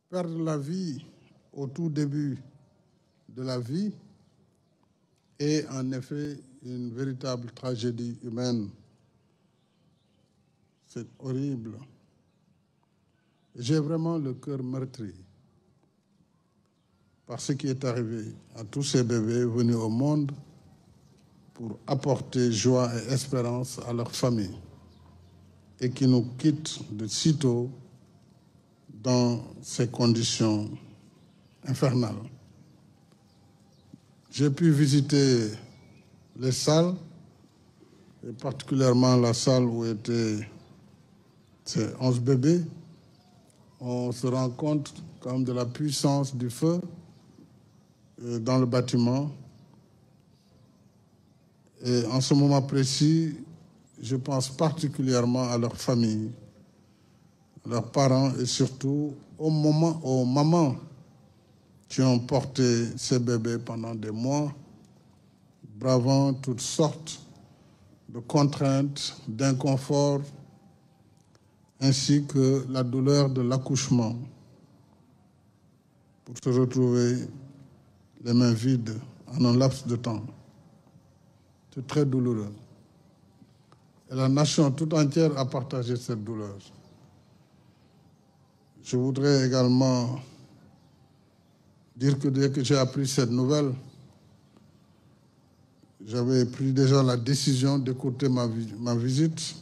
Perdre la vie au tout début de la vie est en effet une véritable tragédie humaine. C'est horrible. J'ai vraiment le cœur meurtri par ce qui est arrivé à tous ces bébés venus au monde pour apporter joie et espérance à leur famille et qui nous quittent de sitôt dans ces conditions infernales. J'ai pu visiter les salles, et particulièrement la salle où étaient ces 11 bébés. On se rend compte quand même de la puissance du feu dans le bâtiment. Et en ce moment précis, je pense particulièrement à leurs familles, à leurs parents et surtout aux mamans qui ont porté ces bébés pendant des mois, bravant toutes sortes de contraintes, d'inconfort, ainsi que la douleur de l'accouchement, pour se retrouver les mains vides en un laps de temps. C'est très douloureux. Et la nation tout entière a partagé cette douleur. Je voudrais également dire que dès que j'ai appris cette nouvelle, j'avais pris déjà la décision d'écouter ma visite,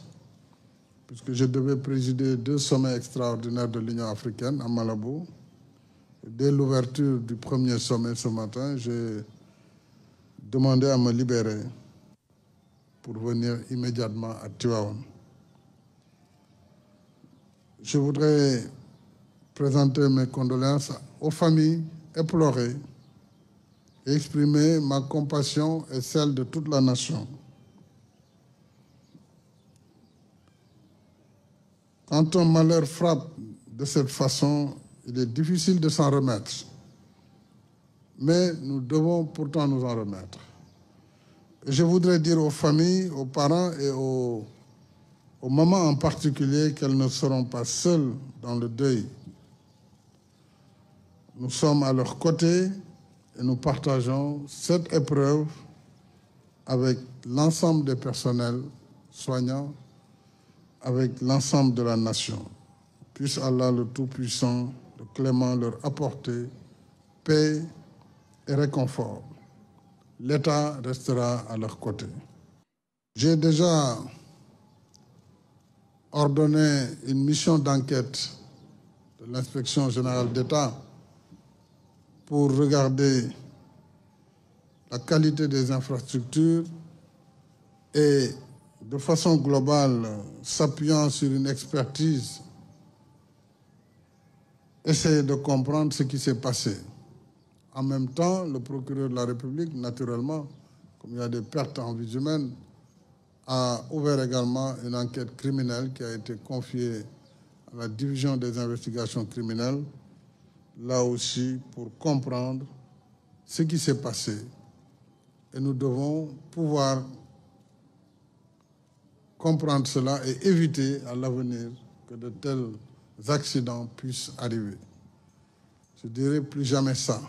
puisque je devais présider 2 sommets extraordinaires de l'Union africaine à Malabo. Dès l'ouverture du premier sommet ce matin, j'ai demandé à me libérer pour venir immédiatement à Tivaouane. Je voudrais présenter mes condoléances aux familles éplorées et exprimer ma compassion et celle de toute la nation. Quand un malheur frappe de cette façon, il est difficile de s'en remettre. Mais nous devons pourtant nous en remettre. Et je voudrais dire aux familles, aux parents et aux mamans en particulier qu'elles ne seront pas seules dans le deuil. Nous sommes à leur côté et nous partageons cette épreuve avec l'ensemble des personnels soignants, avec l'ensemble de la nation. Puisse Allah le Tout-Puissant, le Clément, leur apporter paix et réconfort. L'État restera à leur côté. J'ai déjà ordonné une mission d'enquête de l'Inspection générale d'État pour regarder la qualité des infrastructures et, de façon globale, s'appuyant sur une expertise, essayer de comprendre ce qui s'est passé. En même temps, le procureur de la République, naturellement, comme il y a des pertes en vies humaines, a ouvert également une enquête criminelle qui a été confiée à la division des investigations criminelles, là aussi pour comprendre ce qui s'est passé. Et nous devons pouvoir comprendre cela et éviter à l'avenir que de tels accidents puissent arriver. Je dirais plus jamais ça.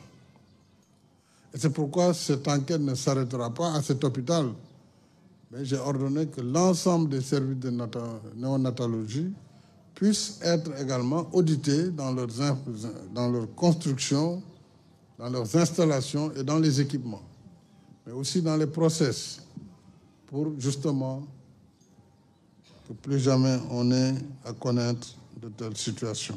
Et c'est pourquoi cette enquête ne s'arrêtera pas à cet hôpital. Mais j'ai ordonné que l'ensemble des services de néonatologie puissent être également audités dans leur construction, dans leurs installations et dans les équipements, mais aussi dans les process, pour justement que plus jamais on ait à connaître de telles situations.